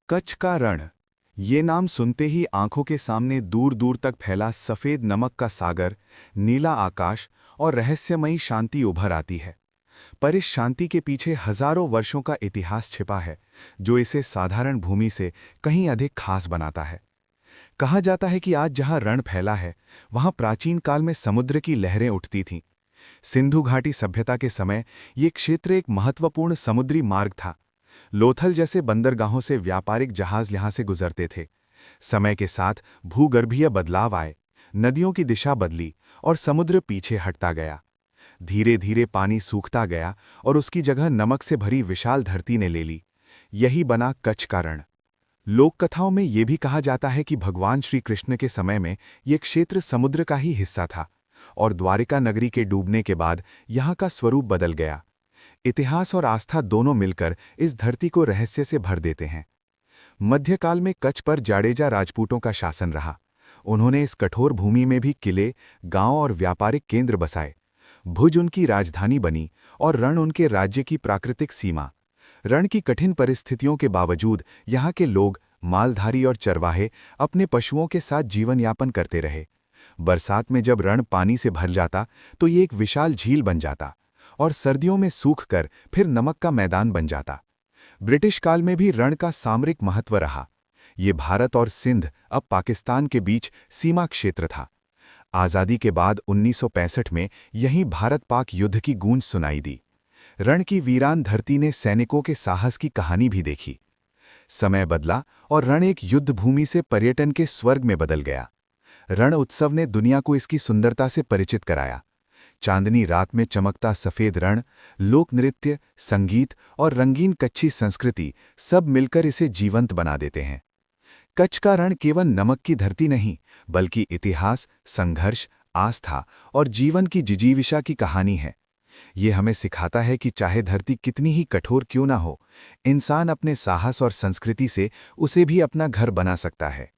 कच्छ का रण। ये नाम सुनते ही आंखों के सामने दूर दूर तक फैला सफ़ेद नमक का सागर, नीला आकाश और रहस्यमयी शांति उभर आती है। पर इस शांति के पीछे हजारों वर्षों का इतिहास छिपा है, जो इसे साधारण भूमि से कहीं अधिक खास बनाता है। कहा जाता है कि आज जहां रण फैला है, वहां प्राचीन काल में समुद्र की लहरें उठती थीं। सिंधु घाटी सभ्यता के समय ये क्षेत्र एक महत्वपूर्ण समुद्री मार्ग था। लोथल जैसे बंदरगाहों से व्यापारिक जहाज यहां से गुजरते थे। समय के साथ भूगर्भीय बदलाव आए, नदियों की दिशा बदली और समुद्र पीछे हटता गया। धीरे धीरे पानी सूखता गया और उसकी जगह नमक से भरी विशाल धरती ने ले ली। यही बना कच्छ का रण। लोक कथाओं में यह भी कहा जाता है कि भगवान श्री कृष्ण के समय में यह क्षेत्र समुद्र का ही हिस्सा था और द्वारिका नगरी के डूबने के बाद यहाँ का स्वरूप बदल गया। इतिहास और आस्था दोनों मिलकर इस धरती को रहस्य से भर देते हैं। मध्यकाल में कच्छ पर जाडेजा राजपूतों का शासन रहा। उन्होंने इस कठोर भूमि में भी किले, गांव और व्यापारिक केंद्र बसाए। भुज उनकी राजधानी बनी और रण उनके राज्य की प्राकृतिक सीमा। रण की कठिन परिस्थितियों के बावजूद यहाँ के लोग, मालधारी और चरवाहे अपने पशुओं के साथ जीवन यापन करते रहे। बरसात में जब रण पानी से भर जाता तो ये एक विशाल झील बन जाता और सर्दियों में सूखकर फिर नमक का मैदान बन जाता। ब्रिटिश काल में भी रण का सामरिक महत्व रहा। ये भारत और सिंध, अब पाकिस्तान के बीच सीमा क्षेत्र था। आज़ादी के बाद 1965 में यहीं भारत-पाक युद्ध की गूंज सुनाई दी। रण की वीरान धरती ने सैनिकों के साहस की कहानी भी देखी। समय बदला और रण एक युद्ध भूमि से पर्यटन के स्वर्ग में बदल गया। रण उत्सव ने दुनिया को इसकी सुंदरता से परिचित कराया। चांदनी रात में चमकता सफेद रण, लोक नृत्य, संगीत और रंगीन कच्छी संस्कृति सब मिलकर इसे जीवंत बना देते हैं। कच्छ का रण केवल नमक की धरती नहीं, बल्कि इतिहास, संघर्ष, आस्था और जीवन की जिजीविषा की कहानी है। ये हमें सिखाता है कि चाहे धरती कितनी ही कठोर क्यों ना हो, इंसान अपने साहस और संस्कृति से उसे भी अपना घर बना सकता है।